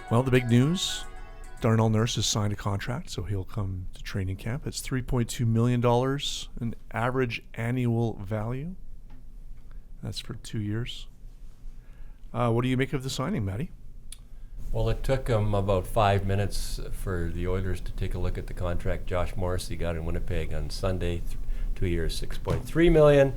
Well, the big news, Darnell Nurse has signed a contract, so he'll come to training camp. It's $3.2 million in average annual value. That's for 2 years. What do you make of the signing, Matty? Well, it took them about 5 minutes for the Oilers to take a look at the contract Josh Morrissey got in Winnipeg on Sunday. 2 years, $6.3 million.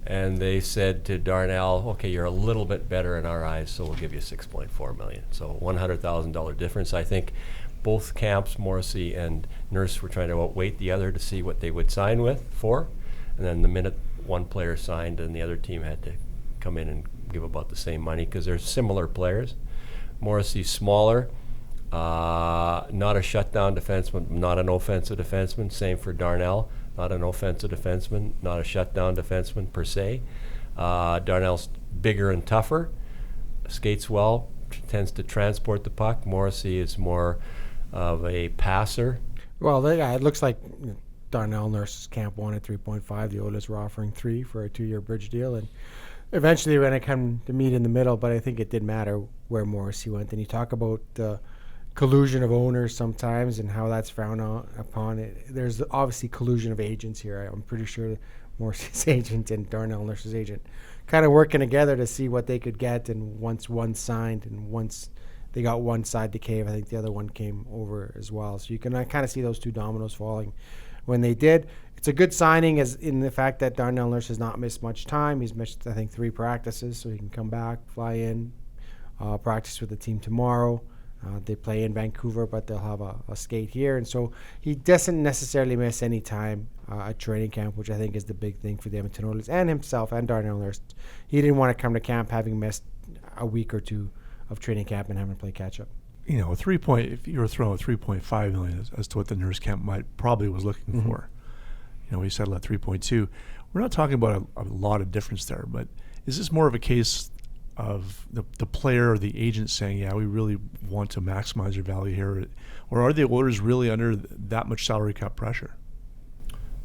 And they said to Darnell, okay, you're a little bit better in our eyes, so we'll give you $6.4 million. So $100,000 difference. I think both camps, Morrissey and Nurse, were trying to outweight the other to see what they would sign for. And then the minute one player signed, and the other team had to come in and give about the same money because they're similar players. Morrissey's smaller, not a shutdown defenseman, not an offensive defenseman. Same for Darnell. Not an offensive defenseman, not a shutdown defenseman per se. Darnell's bigger and tougher, skates well, tends to transport the puck. Morrissey is more of a passer. Well, it looks like Darnell Nurse's camp wanted 3.5. The Oilers were offering 3 for a 2-year bridge deal, and eventually we're going to come to meet in the middle. But I think it did matter where Morrissey went. And you talk about collusion of owners sometimes and how that's frowned upon. There's obviously collusion of agents here. I'm pretty sure Morrissey's agent and Darnell Nurse's agent kind of working together to see what they could get. And once one signed and once they got one side to cave, I think the other one came over as well. So you can kind of see those two dominoes falling when they did. It's a good signing as in the fact that Darnell Nurse has not missed much time. He's missed, I think, 3 practices, so he can come back, fly in, practice with the team tomorrow. They play in Vancouver, but they'll have a skate here. And so he doesn't necessarily miss any time at training camp, which I think is the big thing for the Edmonton Oilers and himself and Darnell Nurse. He didn't want to come to camp having missed a week or two of training camp and having to play catch-up. You know, if you were throwing $3.5 million as to what the Nurse camp probably was looking for, you know, we settled at 3.2. We're not talking about a lot of difference there, but is this more of a case of the player or the agent saying, yeah, we really want to maximize your value here? Or are the Oilers really under that much salary cap pressure?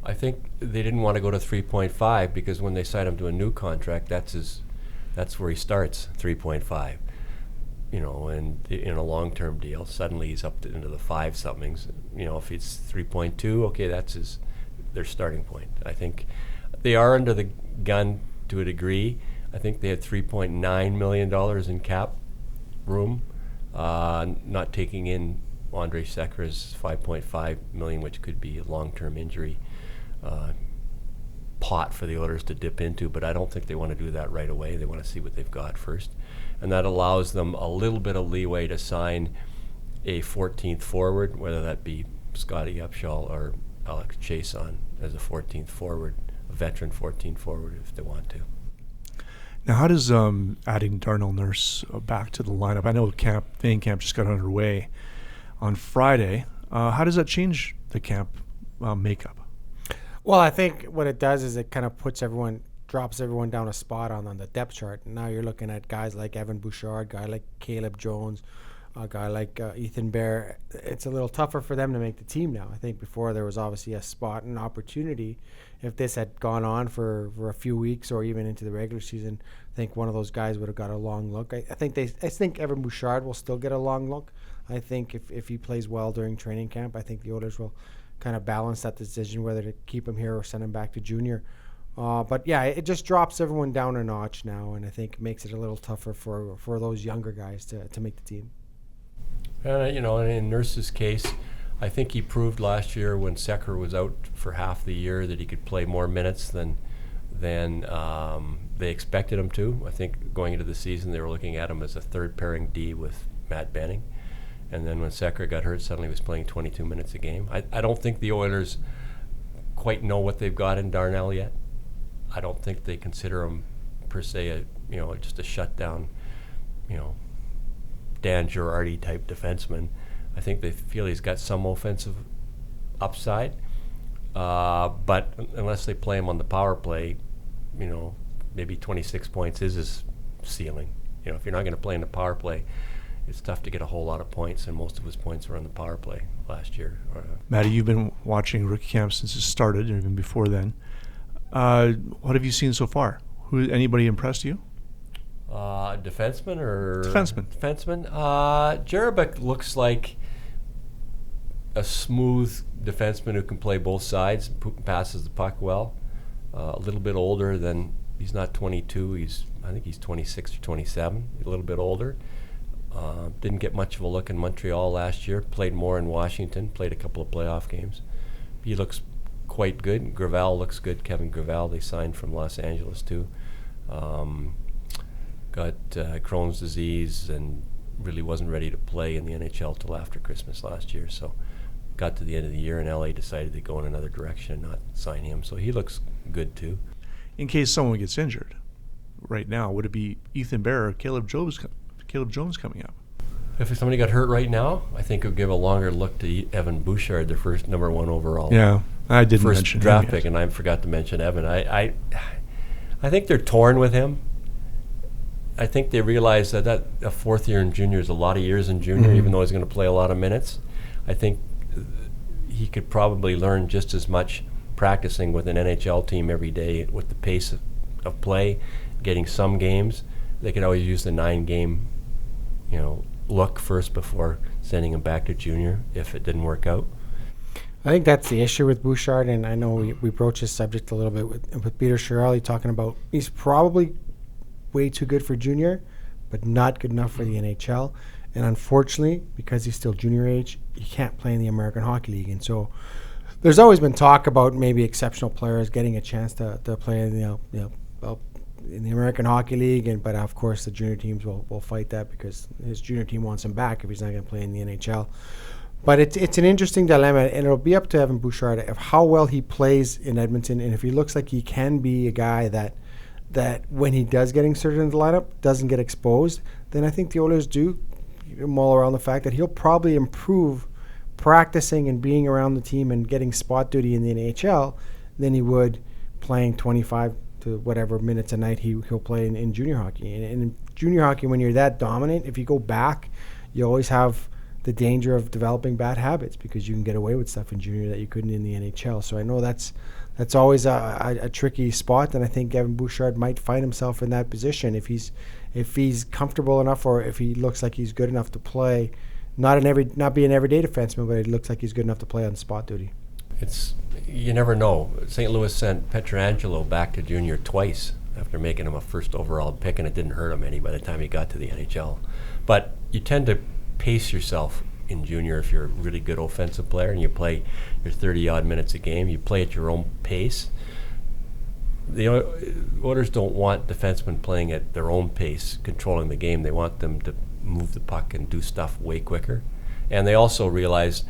I think they didn't want to go to 3.5 because when they signed him to a new contract, that's where he starts, 3.5. You know, and in a long-term deal, suddenly he's up into the 5-somethings. You know, if it's 3.2, okay, that's their starting point. I think they are under the gun to a degree. I think they had $3.9 million in cap room, not taking in Andre Sekera's $5.5 million, which could be a long-term injury pot for the Oilers to dip into. But I don't think they want to do that right away. They want to see what they've got first. And that allows them a little bit of leeway to sign a 14th forward, whether that be Scotty Upshall or Alex Chason as a 14th forward, a veteran 14th forward if they want to. Now, how does adding Darnell Nurse back to the lineup? I know training camp just got underway on Friday. How does that change the camp makeup? Well, I think what it does is it kind of drops everyone down a spot on the depth chart. Now you're looking at guys like Evan Bouchard, guy like Caleb Jones, a guy like Ethan Bear. It's a little tougher for them to make the team now. I think before there was obviously a spot and opportunity. If this had gone on for a few weeks or even into the regular season, I think one of those guys would have got a long look. I think Evan Bouchard will still get a long look. I think if he plays well during training camp, I think the Oilers will kind of balance that decision whether to keep him here or send him back to junior. But yeah, it just drops everyone down a notch now, and I think makes it a little tougher for those younger guys to make the team. You know, in Nurse's case, I think he proved last year when Sekera was out for half the year that he could play more minutes than they expected him to. I think going into the season they were looking at him as a third pairing D with Matt Benning. And then when Sekera got hurt, suddenly he was playing 22 minutes a game. I don't think the Oilers quite know what they've got in Darnell yet. I don't think they consider him per se just a shutdown, Dan Girardi type defenseman. I think they feel he's got some offensive upside, but unless they play him on the power play, maybe 26 points is his ceiling. If you're not going to play in the power play, it's tough to get a whole lot of points, and most of his points were on the power play last year. Matty, you've been watching rookie camp since it started, or even before then. What have you seen so far? Anybody impressed you? Defenseman or Defenseman. Jerabek looks like a smooth defenseman who can play both sides, passes the puck well. A little bit older than, he's not 22. I think he's 26 or 27. A little bit older. Didn't get much of a look in Montreal last year. Played more in Washington. Played a couple of playoff games. He looks quite good. Gravel looks good. Kevin Gravel, they signed from Los Angeles too. Got Crohn's disease and really wasn't ready to play in the NHL till after Christmas last year. So got to the end of the year and LA decided to go in another direction and not sign him. So he looks good too. In case someone gets injured, right now, would it be Ethan Bear or Caleb Jones coming up? If somebody got hurt right now, I think it would give a longer look to Evan Bouchard, their first number 1 overall. Yeah, I didn't first mention draft him pick, yet. and I forgot to mention Evan. I think they're torn with him. I think they realize that a fourth year in junior is a lot of years in junior, even though he's going to play a lot of minutes. I think he could probably learn just as much practicing with an NHL team every day with the pace of play, getting some games. They could always use the 9-game, look first before sending him back to junior if it didn't work out. I think that's the issue with Bouchard, and I know we broached this subject a little bit with Peter Chiarelli talking about he's probably way too good for junior, but not good enough for the NHL. And unfortunately, because he's still junior age, he can't play in the American Hockey League. And so there's always been talk about maybe exceptional players getting a chance to play in in the American Hockey League, but of course the junior teams will fight that because his junior team wants him back if he's not going to play in the NHL. But it's an interesting dilemma, and it'll be up to Evan Bouchard of how well he plays in Edmonton, and if he looks like he can be a guy that when he does get inserted in the lineup doesn't get exposed, then I think the Oilers do mull around the fact that he'll probably improve practicing and being around the team and getting spot duty in the NHL than he would playing 25 to whatever minutes a night he'll play in junior hockey. And in junior hockey, when you're that dominant, if you go back, you always have the danger of developing bad habits because you can get away with stuff in junior that you couldn't in the NHL. So I know that's always a tricky spot, and I think Evan Bouchard might find himself in that position if he's comfortable enough, or if he looks like he's good enough to play, not be an everyday defenseman, but it looks like he's good enough to play on spot duty. You never know. St. Louis sent Pietrangelo back to junior twice after making him a first overall pick, and it didn't hurt him any by the time he got to the NHL. But you tend to pace yourself in junior if you're a really good offensive player and you play your 30-odd minutes a game. You play at your own pace. The Oilers don't want defensemen playing at their own pace, controlling the game. They want them to move the puck and do stuff way quicker. And they also realize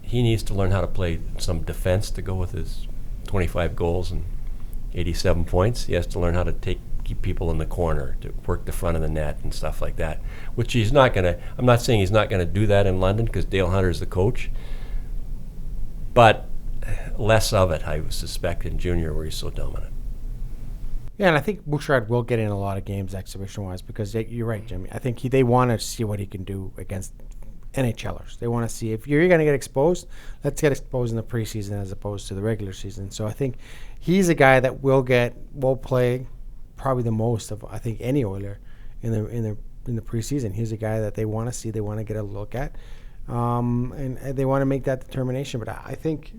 he needs to learn how to play some defense to go with his 25 goals and 87 points. He has to learn how to keep people in the corner, to work the front of the net and stuff like that, which he's not going to. I'm not saying he's not going to do that in London because Dale Hunter's the coach, but less of it, I would suspect, in junior where he's so dominant. Yeah, and I think Bouchard will get in a lot of games exhibition-wise because you're right, Jimmy. I think they want to see what he can do against NHLers. They want to see if you're going to get exposed, let's get exposed in the preseason as opposed to the regular season. So I think he's a guy that will play probably the most of any Oiler in the preseason. He's a guy that they want to see, they want to get a look at, and they want to make that determination. But I think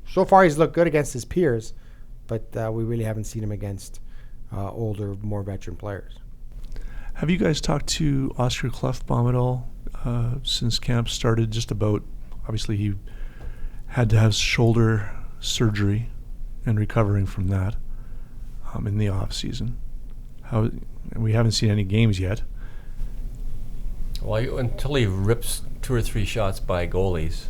so far he's looked good against his peers, but we really haven't seen him against older, more veteran players. Have you guys talked to Oscar Klefbom at all since camp started? Just about, obviously he had to have shoulder surgery and recovering from that in the off season. We haven't seen any games yet. Well, until he rips 2 or 3 shots by goalies,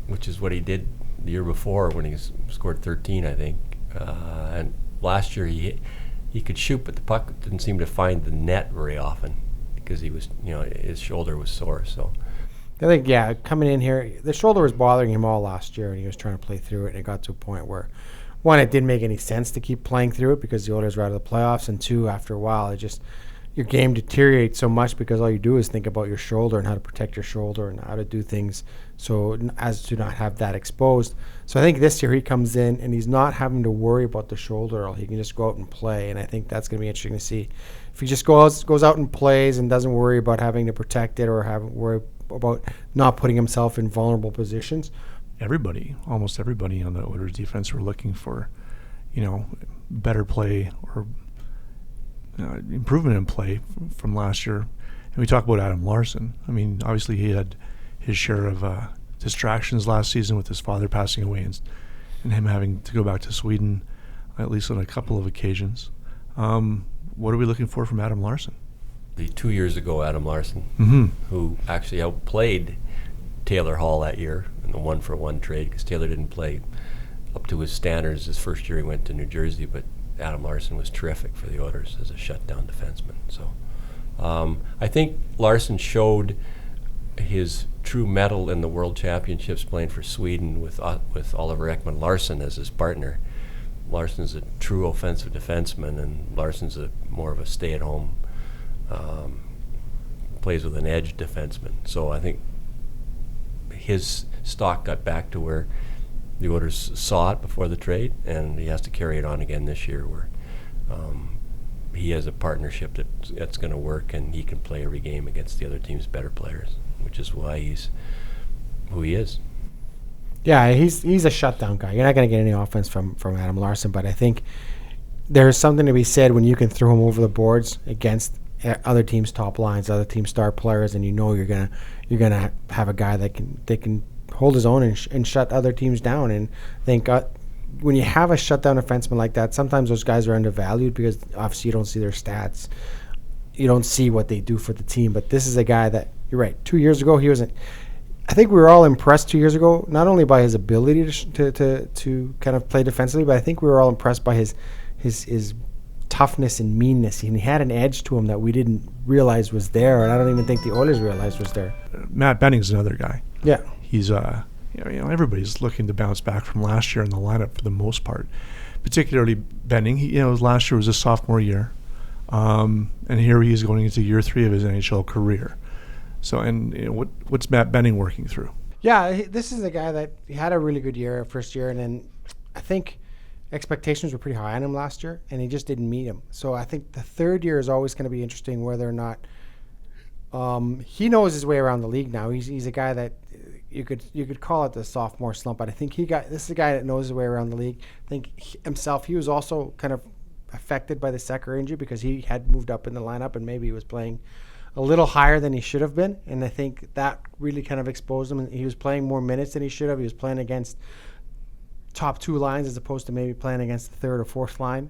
which is what he did the year before when he scored 13, I think. And last year he could shoot, but the puck didn't seem to find the net very often because he was, his shoulder was sore. So I think, coming in here, the shoulder was bothering him all last year, and he was trying to play through it, and it got to a point where, one, it didn't make any sense to keep playing through it because the Oilers were out of the playoffs, and 2, after a while, it just your game deteriorates so much because all you do is think about your shoulder and how to protect your shoulder and how to do things so as to not have that exposed. So I think this year he comes in and he's not having to worry about the shoulder. He can just go out and play, and I think that's going to be interesting to see. If he just goes out and plays and doesn't worry about having to protect it or worry about not putting himself in vulnerable positions. Almost everybody on the Oilers defense were looking for, better play or improvement in play from last year. And we talk about Adam Larson. I mean, obviously he had his share of distractions last season with his father passing away and him having to go back to Sweden at least on a couple of occasions. What are we looking for from Adam Larson? 2 years ago, Adam Larson, who actually outplayed Taylor Hall that year in the 1-for-1 trade because Taylor didn't play up to his standards his first year he went to New Jersey, but Adam Larson was terrific for the Oilers as a shutdown defenseman. So I think Larson showed his true mettle in the World Championships playing for Sweden with Oliver Ekman-Larsson as his partner. Larson's a true offensive defenseman, and Larson's more of a stay-at-home, plays with an edge defenseman. So I think his stock got back to where the Oilers saw it before the trade, and he has to carry it on again this year where he has a partnership that's going to work, and he can play every game against the other team's better players, which is why he's who he is. Yeah, he's a shutdown guy. You're not going to get any offense from Adam Larson, but I think there's something to be said when you can throw him over the boards against other teams' top lines, other teams' star players, and you're gonna have a guy that can hold his own and shut other teams down. And I think when you have a shutdown defenseman like that, sometimes those guys are undervalued because obviously you don't see their stats, you don't see what they do for the team. But this is a guy that, you're right, 2 years ago he wasn't. I think we were all impressed 2 years ago, not only by his ability to kind of play defensively, but I think we were all impressed by his toughness and meanness. And he had an edge to him that we didn't realize was there, and I don't even think the Oilers realized was there. Matt Benning's another guy. Yeah, he's everybody's looking to bounce back from last year in the lineup for the most part, particularly Benning. Last year was his sophomore year, and here he is going into year 3 of his NHL career. So, and what's Matt Benning working through? Yeah, this is a guy that he had a really good year, first year, and then I think expectations were pretty high on him last year, and he just didn't meet them. So I think the third year is always going to be interesting, whether or not he knows his way around the league now. He's a guy that you could call it the sophomore slump, but I think this is a guy that knows his way around the league. I think he was also kind of affected by the Sekera injury because he had moved up in the lineup and maybe he was playing a little higher than he should have been, and I think that really kind of exposed him. He was playing more minutes than he should have. He was playing against top 2 lines as opposed to maybe playing against the 3rd or 4th line,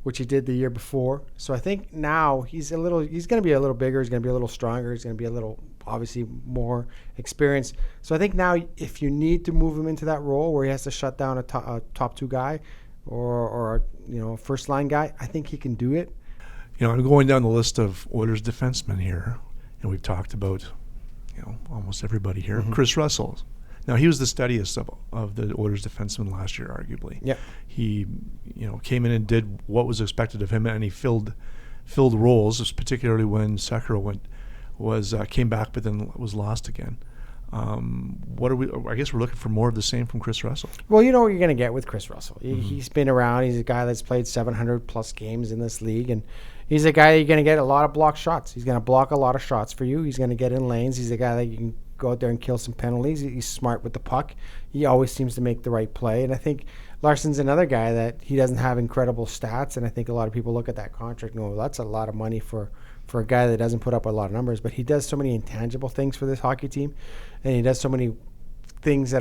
which he did the year before. So I think now he's going to be a little bigger. He's going to be a little stronger. He's going to be a little, obviously, more experienced. So I think now if you need to move him into that role where he has to shut down a top 2 guy or a first line guy, I think he can do it. I'm going down the list of Oilers defensemen here, and we've talked about, almost everybody here. Mm-hmm. Chris Russell. Now, he was the steadiest of the Oilers defensemen last year, arguably. Yeah. He, came in and did what was expected of him, and he filled roles, particularly when Sekera came back, but then was lost again. I guess we're looking for more of the same from Chris Russell. Well, you know what you're going to get with Chris Russell. He's been around. He's a guy that's played 700-plus games in this league, and he's a guy you're going to get a lot of block shots. He's going to block a lot of shots for you. He's going to get in lanes. He's a guy that you can go out there and kill some penalties. He's smart with the puck. He always seems to make the right play, and I think Larson's another guy that he doesn't have incredible stats, and I think a lot of people look at that contract and go, well, that's a lot of money for a guy that doesn't put up a lot of numbers, but he does so many intangible things for this hockey team, and he does so many things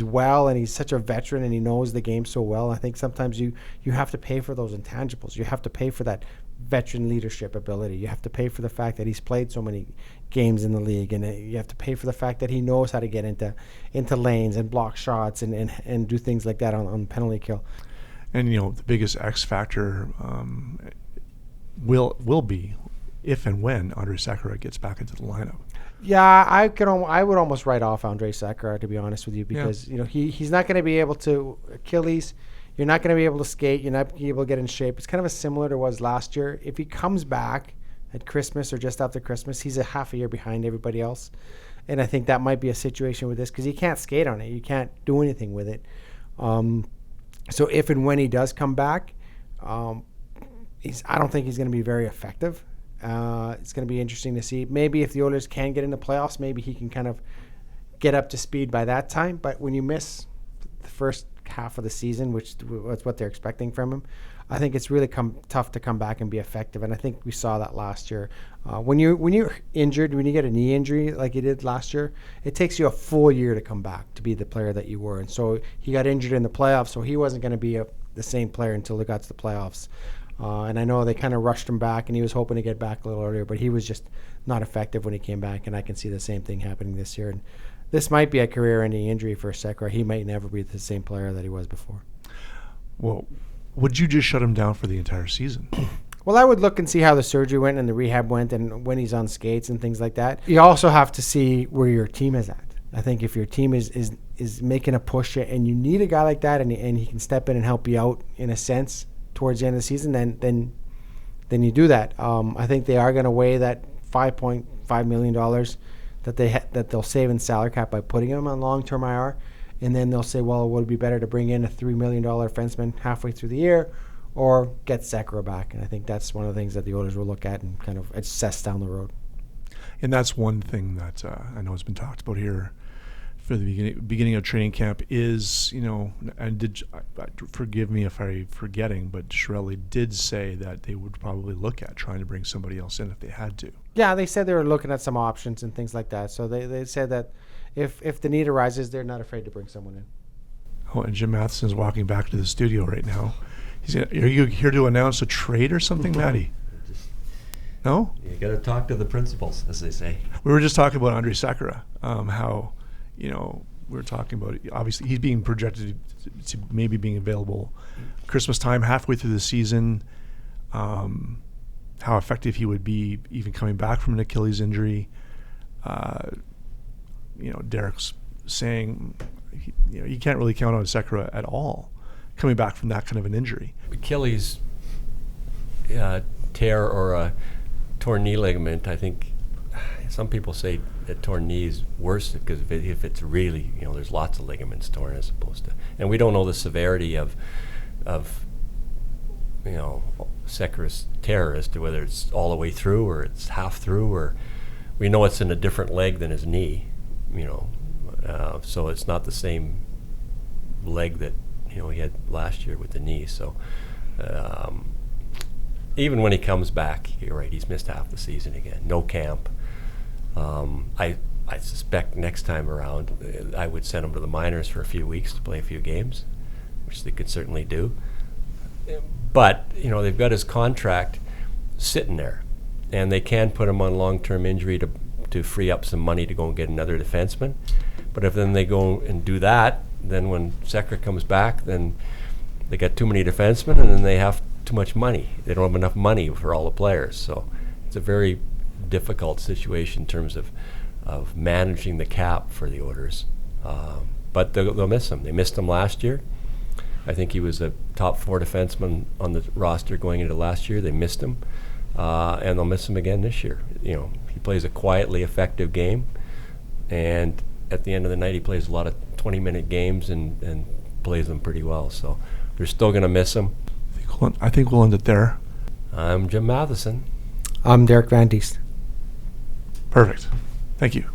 well, and he's such a veteran and he knows the game so well. I think sometimes you have to pay for those intangibles. You have to pay for that veteran leadership ability. You have to pay for the fact that he's played so many games in the league, and you have to pay for the fact that he knows how to get into lanes and block shots and do things like that on penalty kill. And the biggest X factor will be if and when Andrej Sekera gets back into the lineup. Yeah, I would almost write off Andrej Sekera, to be honest with you, because he's not going to be able to. Achilles, You're not going to be able to skate. You're not going to be able to get in shape. It's kind of similar to what it was last year. If he comes back at Christmas or just after Christmas, he's a half a year behind everybody else. And I think that might be a situation with this because he can't skate on it. You can't do anything with it. So if and when he does come back, I don't think he's going to be very effective. It's going to be interesting to see. Maybe if the Oilers can get in the playoffs, maybe he can kind of get up to speed by that time. But when you miss the first half of the season, which was what they're expecting from him, I think it's really tough to come back and be effective. And I think we saw that last year. When you're injured, when you get a knee injury like you did last year, it takes you a full year to come back to be the player that you were. And so he got injured in the playoffs, so he wasn't going to be the same player until they got to the playoffs. And I know they kind of rushed him back, and he was hoping to get back a little earlier, but he was just not effective when he came back, and I can see the same thing happening this year. And this might be a career-ending injury for Sekera. He might never be the same player that he was before. Well, would you just shut him down for the entire season? Well, I would look and see how the surgery went and the rehab went and when he's on skates and things like that. You also have to see where your team is at. I think if your team is making a push and you need a guy like that and he can step in and help you out in a sense towards the end of the season, then you do that. I think they are going to weigh that $5.5 million that they'll save in salary cap by putting him on long-term IR, and then they'll say, well, would it be better to bring in a $3 million defenseman halfway through the year or get Sekera back? And I think that's one of the things that the Oilers will look at and kind of assess down the road. And that's one thing that I know has been talked about here for the beginning of training camp is, and forgive me if I'm forgetting, but Shirelli did say that they would probably look at trying to bring somebody else in if they had to. Yeah, they said they were looking at some options and things like that. So they said that if the need arises, they're not afraid to bring someone in. Oh, and Jim Matheson's walking back to the studio right now. Are you here to announce a trade or something, Matty? No? You got to talk to the principals, as they say. We were just talking about Andre Sekera, how, we were talking about, obviously, he's being projected to maybe being available Christmas time, halfway through the season, how effective he would be even coming back from an Achilles injury. Derek's saying, you can't really count on Sekera at all coming back from that kind of an injury. Achilles tear or a torn knee ligament, I think some people say that torn knee is worse because if it's really, there's lots of ligaments torn as opposed to, and we don't know the severity of Sekera's tear as to whether it's all the way through or it's half through, or we know it's in a different leg than his knee, so it's not the same leg that he had last year with the knee. So even when he comes back, you're right, he's missed half the season again. No camp. I suspect next time around I would send him to the minors for a few weeks to play a few games, which they could certainly do. But, they've got his contract sitting there, and they can put him on long-term injury to free up some money to go and get another defenseman. But if then they go and do that, then when Sekera comes back, then they got too many defensemen, and then they have too much money. They don't have enough money for all the players. So it's a very difficult situation in terms of managing the cap for the Oilers. But they'll miss him. They missed him last year. I think he was a top 4 defenseman on the roster going into last year. They missed him, and they'll miss him again this year. He plays a quietly effective game, and at the end of the night, he plays a lot of 20-minute games and plays them pretty well. So they're still going to miss him. I think we'll end it there. I'm Jim Matheson. I'm Derek Van Diest. Perfect. Thank you.